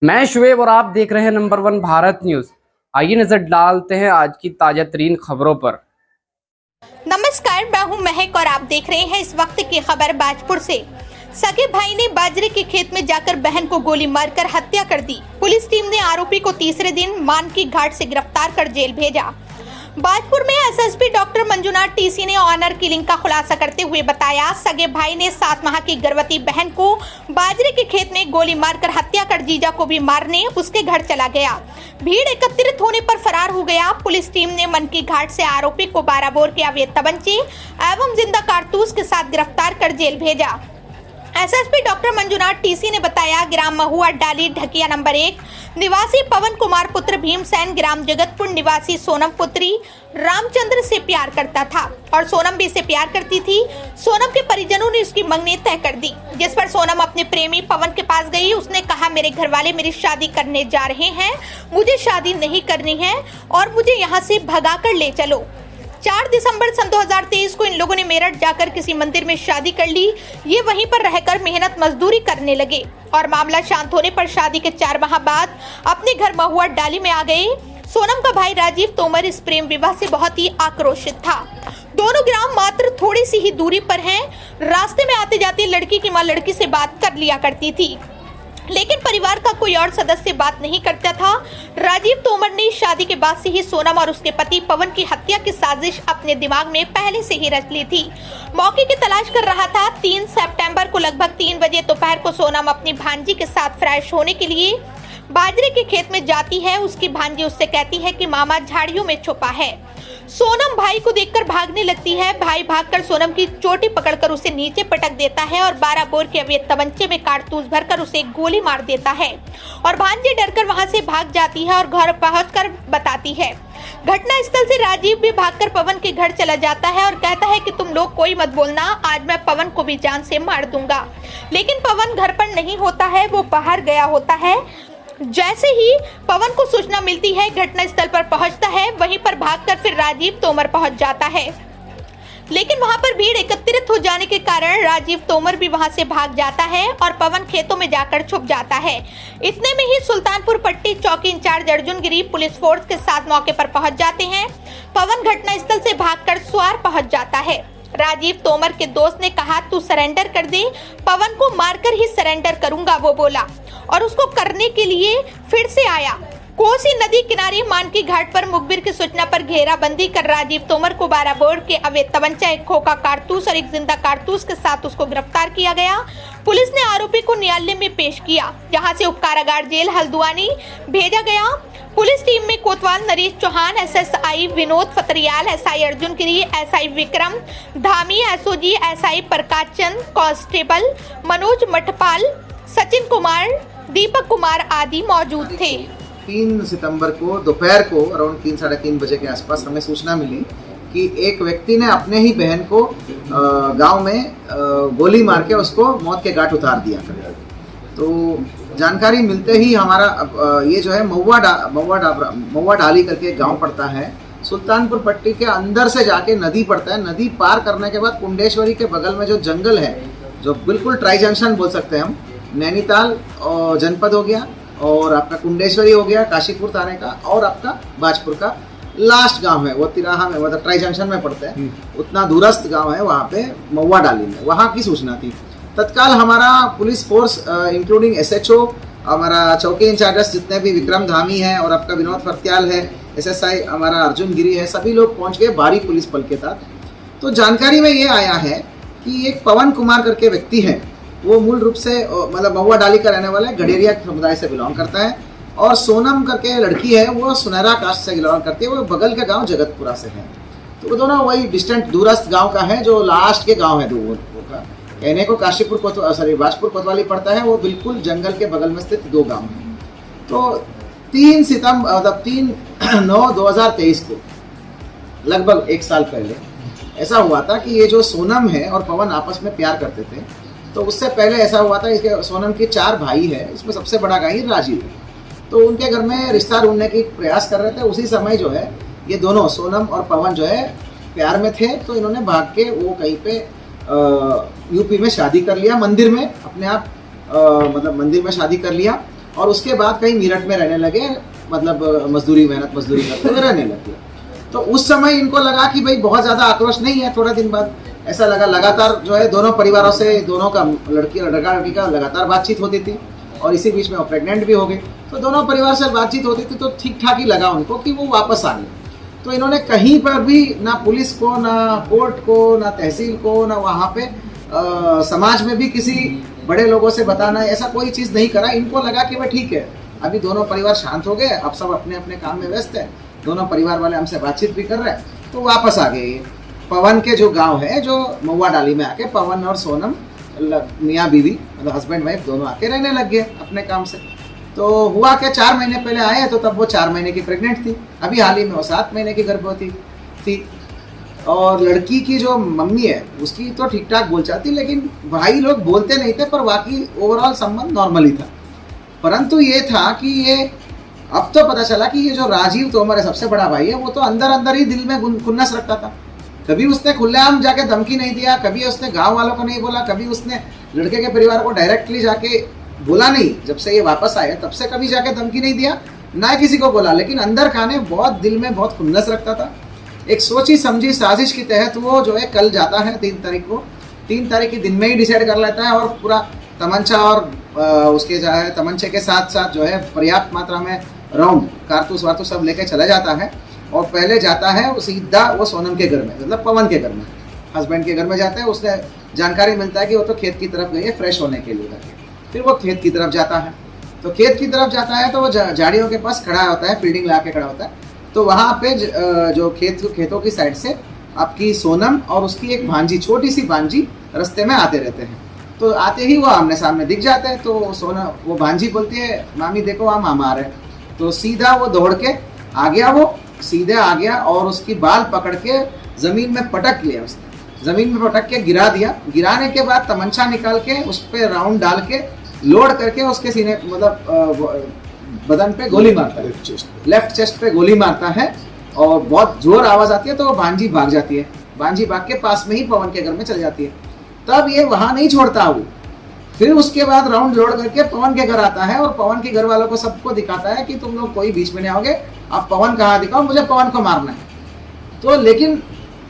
मैं शुएब और आप देख रहे हैं नंबर वन भारत न्यूज। आइए नजर डालते हैं आज की ताजा तरीन खबरों पर। नमस्कार, मैं हूं महक और आप देख रहे हैं इस वक्त की खबर बाजपुर से। सगे भाई ने बाजरे के खेत में जाकर बहन को गोली मारकर हत्या कर दी। पुलिस टीम ने आरोपी को तीसरे दिन मानकी घाट से गिरफ्तार कर जेल भेजा। बाजपुर में एसएसपी डॉक्टर मंजुनाथ टीसी ने ऑनर किलिंग का खुलासा करते हुए बताया, सगे भाई ने 7 माह की गर्भवती बहन को बाजरे के खेत में गोली मारकर हत्या कर जीजा को भी मारने उसके घर चला गया। भीड़ एकत्रित होने पर फरार हो गया। पुलिस टीम ने मनकी घाट से आरोपी को 12 बोर के अवैध तमंचे एवं जिंदा कारतूस के साथ गिरफ्तार कर जेल भेजा। एसएसपी डॉक्टर मंजुनाथ टीसी ने बताया, ग्राम महुआ डाली ढकिया नंबर 1 निवासी पवन कुमार पुत्र भीमसेन ग्राम जगतपुर निवासी सोनम पुत्री रामचंद्र से प्यार करता था और सोनम भी इसे प्यार करती थी। सोनम के परिजनों ने उसकी मंगनी तय कर दी, जिस पर सोनम अपने प्रेमी पवन के पास गई। उसने कहा, मेरे घर वाले मेरी शादी करने जा रहे हैं, मुझे शादी नहीं करनी है और मुझे यहाँ से भगा कर ले चलो। 4 दिसंबर सन 2023 को इन लोगों ने मेरठ जाकर किसी मंदिर में शादी कर ली। ये वहीं पर रहकर मेहनत मजदूरी करने लगे और मामला शांत होने पर शादी के 4 माह बाद अपने घर महुआ डाली में आ गए। सोनम का भाई राजीव तोमर इस प्रेम विवाह से बहुत ही आक्रोशित था। दोनों ग्राम मात्र थोड़ी सी ही दूरी पर हैं। रास्ते में आते जाते लड़की की मां लड़की से बात कर लिया करती थी, लेकिन परिवार का कोई और सदस्य बात नहीं करता था। राजीव तोमर ने शादी के बाद से ही सोनम और उसके पति पवन की हत्या की साजिश अपने दिमाग में पहले से ही रच ली थी। मौके की तलाश कर रहा था। 3 सितंबर को लगभग 3 बजे दोपहर को सोनम अपनी भांजी के साथ फ्रेश होने के लिए बाजरे के खेत में जाती है। उसकी भांजी उससे कहती है कि मामा झाड़ियों में छुपा है। सोनम भाई को देखकर भागने लगती है। भाई भागकर सोनम की चोटी पकड़कर उसे नीचे पटक देता है और 12 बोर के अवैध तमंचे में कारतूस भरकर उसे गोली मार देता है और भांजी डरकर वहां से भाग जाती है और घर पहुंचकर बताती है। घटना स्थल से राजीव भी भागकर पवन के घर चला जाता है और कहता है कि तुम लोग कोई मत बोलना, आज मैं पवन को भी जान से मार दूंगा। लेकिन पवन घर पर नहीं होता है, वो बाहर गया होता है। जैसे ही पवन को सूचना मिलती है, घटना स्थल पर पहुंचता है। वहीं पर भागकर फिर राजीव तोमर पहुंच जाता है, लेकिन वहां पर भीड़ एकत्रित हो जाने के कारण राजीव तोमर भी वहां से भाग जाता है और पवन खेतों में जाकर छुप जाता है। इतने में ही सुल्तानपुर पट्टी चौकी इंचार्ज अर्जुन गिरी पुलिस फोर्स के साथ मौके पर पहुंच जाते हैं। पवन घटना स्थल से भागकर स्वार पहुंच जाता है। राजीव तोमर के दोस्त ने कहा, तू सरेंडर कर दे, पवन को मारकर ही सरेंडर करूंगा, वो बोला और उसको करने के लिए फिर से आया। कोसी नदी किनारे मानकी घाट पर मुखबिर की सूचना पर घेराबंदी कर राजीव तोमर को 12 बोर के अवैध तमंचा, एक खोखा कारतूस और एक जिंदा कारतूस के साथ उसको गिरफ्तार किया गया। पुलिस ने आरोपी को न्यायालय में पेश किया, जहां से उपकारागार जेल हल्द्वानी भेजा गया। पुलिस टीम में कोतवाल Naresh Chauhan, SSI Vinod Fatriyal, SI Arjun Giri, SI Vikram Dhami, SOG SI Prakash Chand, constable Manoj Mathpal, Sachin Kumar, Deepak Kumar आदि मौजूद थे। 3 सितंबर को दोपहर को अराउंड 3 साढ़े 3 बजे के आसपास हमें सूचना मिली कि एक व्यक्ति ने अपने ही बहन को गांव में गोली मार के उसको मौत के घाट उतार दिया। तो जानकारी मिलते ही हमारा ये जो है महुआ डाली करके गांव पड़ता है, सुल्तानपुर पट्टी के अंदर से जाके नदी पड़ता है। नदी पार करने के बाद कुंडेश्वरी के बगल में जो जंगल है, जो बिल्कुल ट्राई जंक्शन बोल सकते हैं हम, नैनीताल जनपद हो गया और आपका कुंडेश्वरी हो गया काशीपुर थाने का, और आपका बाजपुर का लास्ट गांव है वो तिराहा में, मतलब ट्राई जंक्शन में पड़ता है। उतना दूरस्थ गांव है वहाँ पे महुआ डाली में। वहाँ की सूचना थी। तत्काल हमारा पुलिस फोर्स इंक्लूडिंग एसएचओ, हमारा चौकी इंचार्जेस जितने भी विक्रम धामी है और आपका विनोद फरत्याल है, एसएसआई हमारा अर्जुन गिरी है, सभी लोग पहुँच गए भारी पुलिस बल के साथ। तो जानकारी में ये आया है कि एक पवन कुमार करके व्यक्ति है, वो मूल रूप से मतलब महुआ डाली का रहने वाला है, गडेरिया समुदाय से बिलोंग करता है, और सोनम करके लड़की है, वो सुनहरा कास्ट से बिलोंग करती है, वो बगल के गांव जगतपुरा से है। तो वो दोनों वही डिस्टेंट दूरस्थ गांव का है, जो लास्ट के गांव है दो का। कहने को काशीपुर बाजपुर कोतवाली पड़ता है, वो बिल्कुल जंगल के बगल में स्थित 2 गाँव है। तो 3 सितंबर मतलब 3/9/2023 को लगभग 1 साल पहले ऐसा हुआ था कि ये जो सोनम है और पवन आपस में प्यार करते थे। तो उससे पहले ऐसा हुआ था, इसके सोनम के 4 भाई है, इसमें सबसे बड़ा भाई राजीव है। तो उनके घर में रिश्ता ढूंढने की प्रयास कर रहे थे। उसी समय जो है ये दोनों सोनम और पवन जो है प्यार में थे। तो इन्होंने भाग के वो कहीं पे यूपी में शादी कर लिया, मंदिर में अपने आप मतलब मंदिर में शादी कर लिया। और उसके बाद कहीं मीरठ में रहने लगे, मतलब मजदूरी मजदूरी करते हुए रहने लगे। तो उस समय इनको लगा कि भाई बहुत ज़्यादा आक्रोश नहीं है। थोड़ा दिन बाद ऐसा लगा, लगातार जो है दोनों परिवारों से, दोनों का लड़का लड़की का लगातार बातचीत होती थी और इसी बीच में वो प्रेग्नेंट भी हो गई। तो दोनों परिवार से बातचीत होती थी तो ठीक ठाक ही लगा उनको कि वो वापस आ गए। तो इन्होंने कहीं पर भी ना पुलिस को, ना कोर्ट को, ना तहसील को, ना वहाँ पे समाज में भी किसी बड़े लोगों से बताना, ऐसा कोई चीज़ नहीं करा। इनको लगा कि भाई ठीक है, अभी दोनों परिवार शांत हो गए, अब सब अपने अपने काम में व्यस्त है, दोनों परिवार वाले हमसे बातचीत भी कर रहे हैं, तो वापस आ गए। पवन के जो गांव है, जो महुआ डाली में आके पवन और सोनम मियाँ बीवी, मतलब हस्बैंड वाइफ दोनों आके रहने लग गए अपने काम से। तो हुआ क्या, 4 महीने पहले आए तो तब वो 4 महीने की प्रेग्नेंट थी। अभी हाल ही में वो 7 महीने की गर्भवती थी। और लड़की की जो मम्मी है उसकी तो ठीक ठाक बोलचाल थी, लेकिन भाई लोग बोलते नहीं थे, पर बाकी ओवरऑल संबंध नॉर्मल ही था। परंतु ये था कि ये अब तो पता चला कि ये जो राजीव तोमर है, सबसे बड़ा भाई है, वो तो अंदर अंदर ही दिल में खुन्नस रखता था। कभी उसने खुलेआम जाके धमकी नहीं दिया, कभी उसने गांव वालों को नहीं बोला, कभी उसने लड़के के परिवार को डायरेक्टली जाके बोला नहीं। जब से ये वापस आए तब से कभी जाके धमकी नहीं दिया, ना किसी को बोला, लेकिन अंदर खाने बहुत दिल में बहुत खुन्नस रखता था। एक सोची समझी साजिश के तहत वो जो है कल जाता है 3 तारीख को, 3 तारीख के दिन में ही डिसाइड कर लेता है और पूरा तमंचा और उसके जो है तमंचे के साथ साथ जो है पर्याप्त मात्रा में राउंड कारतूस वारतूस सब लेके चला जाता है। और पहले जाता है वो सीधा वो सोनम के घर में, मतलब पवन के घर में, हस्बैंड के घर में जाता है। उसने जानकारी मिलता है कि वो तो खेत की तरफ गई है फ्रेश होने के लिए। फिर वो खेत की तरफ जाता है, तो खेत की तरफ जाता है तो वो झाड़ियों के पास खड़ा होता है, फील्डिंग ला के खड़ा होता है। तो वहाँ पे जो खेतों की साइड से आपकी सोनम और उसकी एक भांजी, छोटी सी भांजी रास्ते में आते रहते हैं। तो आते ही वो आमने सामने दिख जाते हैं। तो वो भांजी बोलती है, मामी देखो वहाँ मामा आ रहे हैं। तो सीधा वो दौड़ के आ गया, वो सीधे आ गया और उसकी बाल पकड़ के ज़मीन में पटक लिया। उसने ज़मीन में पटक के गिरा दिया। गिराने के बाद तमंचा निकाल के उस पर राउंड डाल के लोड करके उसके सीने, मतलब बदन पे गोली मारता है, लेफ्ट चेस्ट पे गोली मारता है और बहुत जोर आवाज़ आती है। तो वो भांजी भाग जाती है। भांजी भाग के पास में ही पवन के घर में चली जाती है। तब ये वहाँ नहीं छोड़ता वो, फिर उसके बाद राउंड लोड करके पवन के घर आता है और पवन के घर वालों को सबको दिखाता है कि तुम लोग कोई बीच में नहीं आओगे, आप पवन कहाँ दिखाओ, मुझे पवन को मारना है। तो लेकिन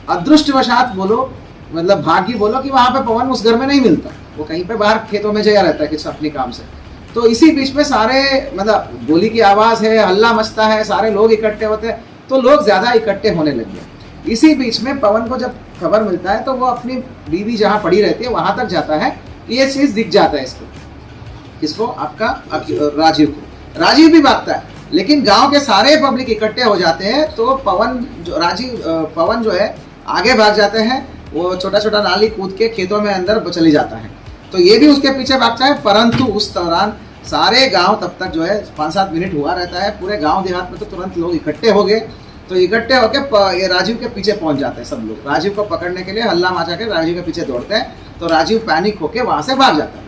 अदृष्टवशात बोलो, मतलब भाग्य बोलो कि वहाँ पे पवन उस घर में नहीं मिलता, वो कहीं पे बाहर खेतों में जया रहता है किसी अपने काम से। तो इसी बीच में सारे, मतलब गोली की आवाज़ है, हल्ला मचता है, सारे लोग इकट्ठे होते हैं, तो लोग ज़्यादा इकट्ठे होने लग गए। इसी बीच में पवन को जब खबर मिलता है तो वो अपनी बीवी जहाँ पड़ी रहती है वहाँ तक जाता है। ये चीज़ दिख जाता है इसको, किसको, आपका राजीव को। राजीव भी भागता है, लेकिन गांव के सारे पब्लिक इकट्ठे हो जाते हैं। तो पवन जो है आगे भाग जाते हैं, वो छोटा छोटा नाली कूद के खेतों में अंदर चली जाता है। तो ये भी उसके पीछे भागता है। परंतु उस दौरान सारे गांव तब तक जो है 5-7 मिनट हुआ रहता है, पूरे गांव देहात में तो तुरंत लोग इकट्ठे हो गए। तो इकट्ठे होकर ये राजीव के पीछे पहुंच जाते हैं सब लोग। राजीव को पकड़ने के लिए हल्ला मचा के राजीव के पीछे दौड़ते हैं। तो राजीव पैनिक होकर वहाँ से भाग जाता है,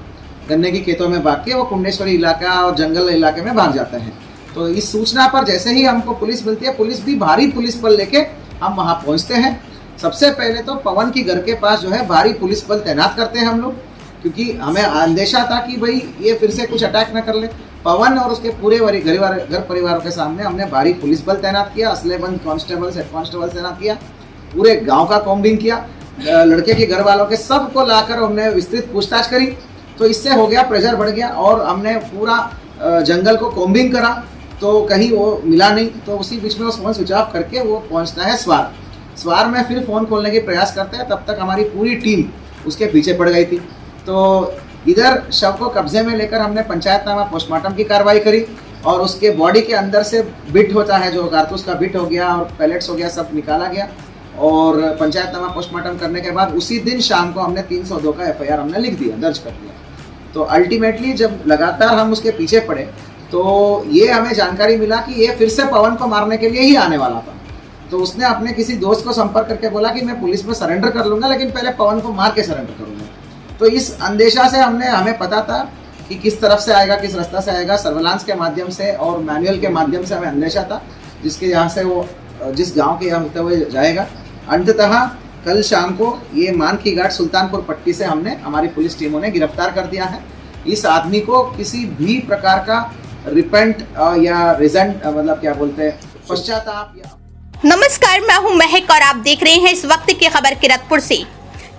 गन्ने की खेतों में भाग के वो कुंडेश्वरी इलाका और जंगल इलाके में भाग जाता है। तो इस सूचना पर जैसे ही हमको पुलिस मिलती है, पुलिस भी भारी पुलिस बल लेके हम वहाँ पहुँचते हैं। सबसे पहले तो पवन की घर के पास जो है भारी पुलिस बल तैनात करते हैं हम लोग, क्योंकि हमें अंदेशा था कि भाई ये फिर से कुछ अटैक न कर ले। पवन और उसके पूरे घर परिवारों के सामने हमने भारी पुलिस बल तैनात किया, असलेबंद कांस्टेबल, हेड कांस्टेबल तैनात किया, पूरे गांव का कॉम्बिंग किया, लड़के के घर वालों के सबको लाकर हमने विस्तृत पूछताछ करी। तो इससे हो गया, प्रेशर बढ़ गया और हमने पूरा जंगल को कॉम्बिंग करा, तो कहीं वो मिला नहीं। तो उसी बीच में वो फोन स्विच ऑफ करके वो पहुंचता है स्वार में, फिर फ़ोन खोलने की प्रयास करते हैं। तब तक हमारी पूरी टीम उसके पीछे पड़ गई थी। तो इधर शव को कब्जे में लेकर हमने पंचायतनामा पोस्टमार्टम की कार्रवाई करी और उसके बॉडी के अंदर से बिट होता है, जो कारतूस का बिट हो गया और पैलेट्स हो गया, सब निकाला गया। और पंचायतनामा पोस्टमार्टम करने के बाद उसी दिन शाम को हमने 302 का FIR हमने लिख दिया, दर्ज कर दिया। तो अल्टीमेटली जब लगातार हम उसके पीछे पड़े तो ये हमें जानकारी मिला कि ये फिर से पवन को मारने के लिए ही आने वाला था। तो उसने अपने किसी दोस्त को संपर्क करके बोला कि मैं पुलिस में सरेंडर कर लूँगा, लेकिन पहले पवन को मार के सरेंडर करूँगा। तो इस अंदेशा से हमें पता था कि किस तरफ से आएगा, किस रास्ता से आएगा। सर्वेलांस के माध्यम से और मैनुअल के माध्यम से हमें अंदेशा था जिसके यहाँ से वो जिस गांव के यहाँ होते हुए जाएगा। अंततः कल शाम को ये मान की घाट सुल्तानपुर पट्टी से हमारी पुलिस टीमों ने गिरफ्तार कर दिया है। इस आदमी को किसी भी प्रकार का रिपेंट या रिजेंट मतलब क्या बोलते हैं, पश्चाताप या नमस्कार, मैं हूं महक और आप देख रहे हैं इस वक्त की खबर किरतपुर से।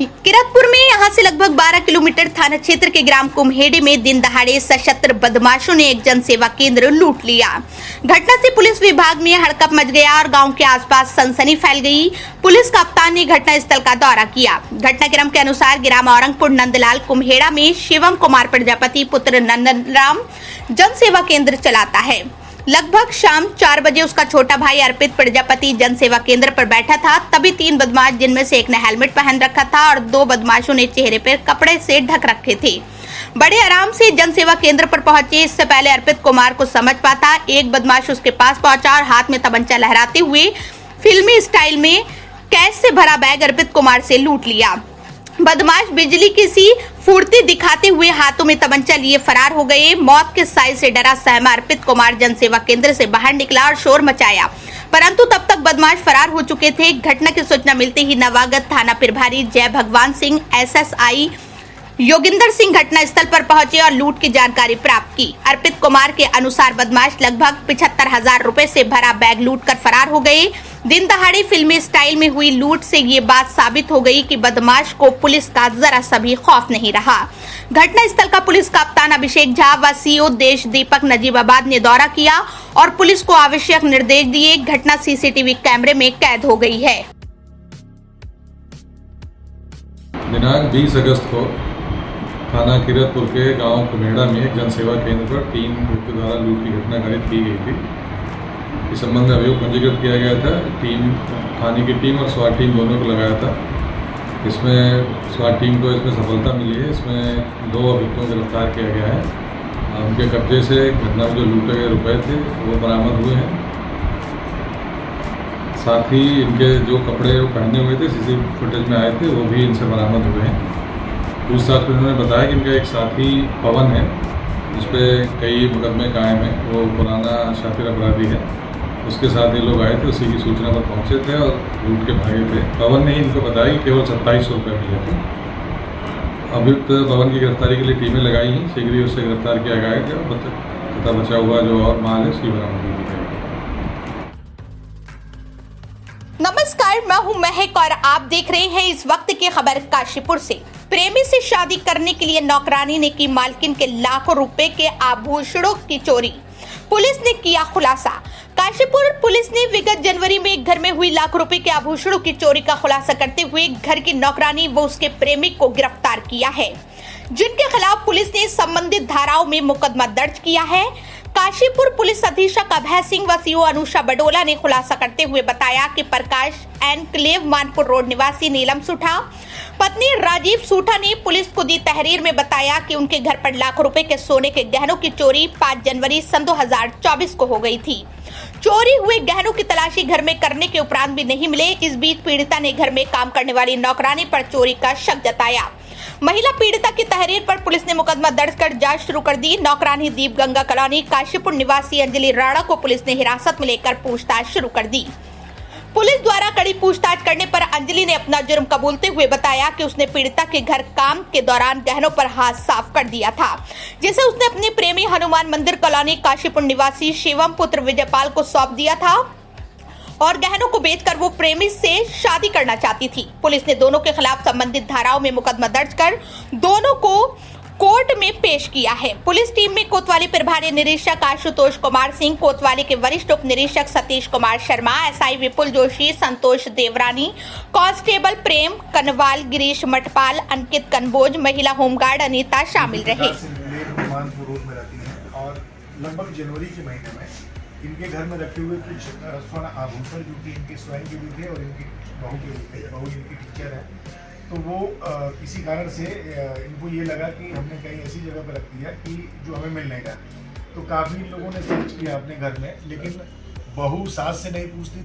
किरतपुर में यहां से लगभग 12 किलोमीटर थाना क्षेत्र के ग्राम कुम्हेड़े में दिन दहाड़े सशस्त्र बदमाशों ने एक जन सेवा केंद्र लूट लिया। घटना से पुलिस विभाग में हड़कंप मच गया और गांव के आसपास सनसनी फैल गई। पुलिस कप्तान ने घटना स्थल का दौरा किया। घटनाक्रम के अनुसार ग्राम औरंगपुर नंदलाल कुम्हेड़ा में शिवम कुमार प्रजापति पुत्र नंदनराम जन सेवा केंद्र चलाता है। लगभग शाम 4 बजे उसका छोटा भाई अर्पित प्रजापति जन सेवा केंद्र पर बैठा था, तभी 3 बदमाश, जिनमें से एक ने हेलमेट पहन रखा था और 2 बदमाशों ने चेहरे पर कपड़े से ढक रखे थे, बड़े आराम से जन सेवा केंद्र पर पहुंचे। इससे पहले अर्पित कुमार को समझ पाता, एक बदमाश उसके पास पहुंचा और हाथ में तमंचा लहराते हुए फिल्मी स्टाइल में कैश से भरा बैग अर्पित कुमार से लूट लिया। बदमाश बिजली की सी फुर्ती दिखाते हुए हाथों में तमंचा लिए फरार हो गए। मौत के साय से डरा सहमा अर्पित कुमार जन सेवा केंद्र से बाहर निकला और शोर मचाया, परंतु तब तक बदमाश फरार हो चुके थे। घटना की सूचना मिलते ही नवागत थाना प्रभारी जय भगवान सिंह, SSI योगिंदर सिंह घटनास्थल पर पहुंचे और लूट की जानकारी प्राप्त की। अर्पित कुमार के अनुसार बदमाश लगभग 75,000 रुपए से भरा बैग लूट कर फरार हो गए। दिन दहाड़े फिल्मी स्टाइल में हुई लूट से ये बात साबित हो गई कि बदमाश को पुलिस का जरा सा भी खौफ नहीं रहा। घटनास्थल का पुलिस कप्तान अभिषेक झा व CO देश दीपक नजीबाबाद ने दौरा किया और पुलिस को आवश्यक निर्देश दिए। घटना CCTV कैमरे में कैद हो गई है। दिनांक 20 अगस्त को थाना किरतपुर के गांव कुम्हेड़ा में एक जन सेवा केंद्र पर 3 व्यक्तियों द्वारा लूट की घटना घटित की गई थी। इस संबंध में अभियोग पंजीकृत किया गया था। थाने की टीम और स्वाट टीम दोनों को लगाया था। इसमें स्वाट टीम को इसमें सफलता मिली है। इसमें 2 अभियुक्तों को गिरफ्तार किया गया है। उनके कब्जे से घटना में जो लूटे गए रुपए थे वो बरामद हुए हैं। साथ ही इनके जो कपड़े वो पहने हुए थे CCTV फुटेज में आए थे वो भी इनसे बरामद हुए हैं। पूछताछ में उन्होंने बताया कि इनका एक साथी पवन है, जिस पे कई मुकदमे कायम हैं, वो पुराना शातिर अपराधी है। उसके साथ ये लोग आए थे, उसी की सूचना पर पहुंचे थे और लूट के भागे थे। पवन ने ही इनको बताया कि केवल 2700 रुपये मिले थे। अभियुक्त पवन की गिरफ्तारी के लिए टीमें लगाई हैं। शीघ्र ही उससे गिरफ्तार किया गया तथा बचा हुआ जो और माल है उसकी बरामदगी की जाएगी। नमस्कार, मैं हूं महक और आप देख रहे हैं इस वक्त की खबर काशीपुर से। प्रेमी से शादी करने के लिए नौकरानी ने की मालकिन के लाखों रुपए के आभूषणों की चोरी। पुलिस ने किया खुलासा। काशीपुर पुलिस ने विगत जनवरी में एक घर में हुई लाखों रुपए के आभूषणों की चोरी का खुलासा करते हुए घर की नौकरानी व उसके प्रेमिक को गिरफ्तार किया है, जिनके खिलाफ पुलिस ने संबंधित धाराओं में मुकदमा दर्ज किया है। काशीपुर पुलिस अधीक्षक अभय सिंह व CO अनुषा बडोला ने खुलासा करते हुए बताया कि प्रकाश एनक्लेव मानपुर रोड निवासी नीलम सूठा पत्नी राजीव सूठा ने पुलिस को दी तहरीर में बताया कि उनके घर पर लाखों रुपए के सोने के गहनों की चोरी 5 जनवरी सन 2024 को हो गई थी। चोरी हुए गहनों की तलाशी घर में करने के उपरांत भी नहीं मिले। इस बीच पीड़िता ने घर में काम करने वाली नौकरानी पर चोरी का शक जताया। महिला पीड़िता की तहरीर पर पुलिस ने मुकदमा दर्ज कर जांच शुरू कर दी। नौकरानी दीप गंगा कॉलोनी काशीपुर निवासी अंजलि राणा को पुलिस ने हिरासत में लेकर पूछताछ शुरू कर दी। पुलिस द्वारा कड़ी पूछताछ करने पर अंजलि ने अपना जुर्म कबूलते हुए बताया कि उसने पीड़िता के घर काम के दौरान गहनों पर हाथ साफ कर दिया था, जिसे उसने अपने प्रेमी हनुमान मंदिर कॉलोनी काशीपुर निवासी शिवम पुत्र विजयपाल को सौंप दिया था और गहनों को बेचकर वो प्रेमी से शादी करना चाहती थी। पुलिस ने दोनों के खिलाफ संबंधित धाराओं में मुकदमा दर्ज कर दोनों को कोर्ट में पेश किया है। पुलिस टीम में कोतवाली प्रभारी निरीक्षक आशुतोष कुमार सिंह, कोतवाली के वरिष्ठ उप निरीक्षक सतीश कुमार शर्मा, SI विपुल जोशी, संतोष देवरानी, कांस्टेबल प्रेम कनवाल, गिरीश मटपाल, अंकित कनबोज, महिला होमगार्ड अनीता शामिल रहे। और लगभग जनवरी के महीने में इनके घर में रखे हुए कुछ स्वर्ण आभूषण जो कि इनके स्वयं के भी थे और इनकी बहू के भी थे। बहू इनकी टीचर है, तो वो किसी कारण से इनको ये लगा कि हमने कहीं ऐसी जगह पर रख दिया कि जो हमें मिल नहीं रहा। तो काफ़ी लोगों ने सर्च किया अपने घर में, लेकिन बहू सास से नहीं पूछती